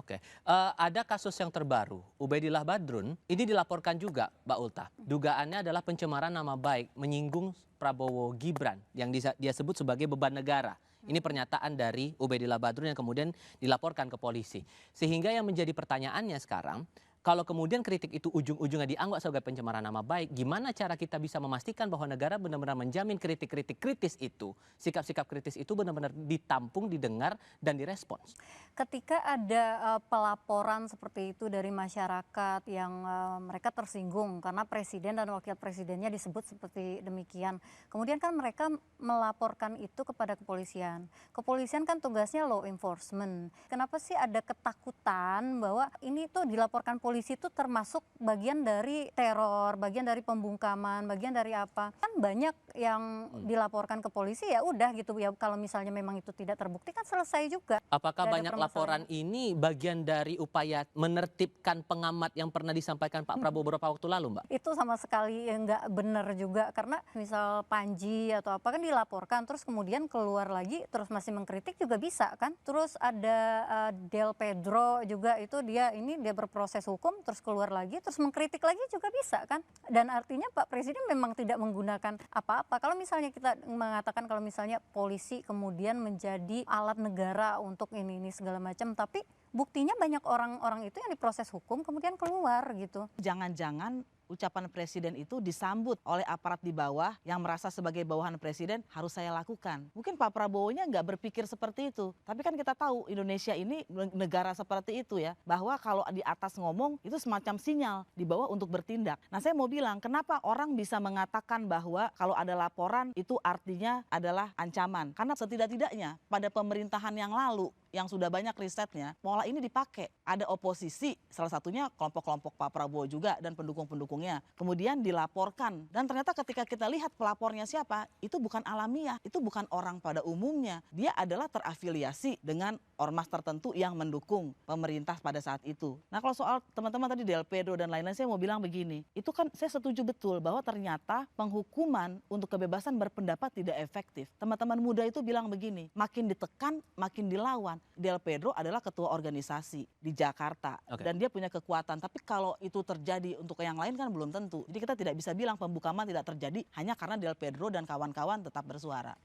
Oke, ada kasus yang terbaru, Ubaidillah Badrun, ini dilaporkan juga, Mbak Ulta. Dugaannya adalah pencemaran nama baik, menyinggung Prabowo Gibran, yang dia sebut sebagai beban negara. Ini pernyataan dari Ubaidillah Badrun yang kemudian dilaporkan ke polisi. Sehingga yang menjadi pertanyaannya sekarang, kalau kemudian kritik itu ujung-ujungnya dianggap sebagai pencemaran nama baik, gimana cara kita bisa memastikan bahwa negara benar-benar menjamin kritik-kritik kritis itu, sikap-sikap kritis itu benar-benar ditampung, didengar, dan direspons? Ketika ada pelaporan seperti itu dari masyarakat yang mereka tersinggung karena presiden dan wakil presidennya disebut seperti demikian. Kemudian kan mereka melaporkan itu kepada kepolisian. Kepolisian kan tugasnya law enforcement. Kenapa sih ada ketakutan bahwa ini tuh dilaporkan polisi itu termasuk bagian dari teror, bagian dari pembungkaman, bagian dari apa? Kan banyak yang dilaporkan ke polisi, ya udah gitu ya, kalau misalnya memang itu tidak terbukti kan selesai juga. Apakah Nggak ada banyak laporan permasalahan. ini bagian dari upaya menertibkan pengamat yang pernah disampaikan Pak Prabowo beberapa waktu lalu, Mbak? Itu sama sekali nggak benar juga, karena misal Panji atau apa kan dilaporkan terus kemudian keluar lagi terus masih mengkritik juga bisa kan. Terus ada Del Pedro juga, itu dia berproses hukum terus keluar lagi terus mengkritik lagi juga bisa kan. Dan artinya Pak Presiden memang tidak menggunakan apa-apa. Kalau misalnya kita mengatakan kalau misalnya polisi kemudian menjadi alat negara untuk ini segala macam, tapi buktinya banyak orang-orang itu yang diproses hukum kemudian keluar gitu. Jangan-jangan ucapan presiden itu disambut oleh aparat di bawah yang merasa sebagai bawahan presiden harus saya lakukan. Mungkin Pak Prabowo-nya nggak berpikir seperti itu. Tapi kan kita tahu Indonesia ini negara seperti itu ya. Bahwa kalau di atas ngomong itu semacam sinyal di bawah untuk bertindak. Nah, saya mau bilang kenapa orang bisa mengatakan bahwa kalau ada laporan itu artinya adalah ancaman. Karena setidak-tidaknya pada pemerintahan yang lalu yang sudah banyak risetnya, pola ini dipakai. Ada oposisi, salah satunya kelompok-kelompok Pak Prabowo juga dan pendukung-pendukungnya. Kemudian dilaporkan. Dan ternyata ketika kita lihat pelapornya siapa, itu bukan alamiah, itu bukan orang pada umumnya. Dia adalah terafiliasi dengan ormas tertentu yang mendukung pemerintah pada saat itu. Nah, kalau soal teman-teman tadi Del Pedro dan lain-lain, saya mau bilang begini. Itu kan saya setuju betul bahwa ternyata penghukuman untuk kebebasan berpendapat tidak efektif. Teman-teman muda itu bilang begini, makin ditekan, makin dilawan. Del Pedro adalah ketua organisasi di Jakarta dan dia punya kekuatan. Tapi kalau itu terjadi untuk yang lain kan belum tentu. Jadi kita tidak bisa bilang pembukaman tidak terjadi hanya karena Del Pedro dan kawan-kawan tetap bersuara.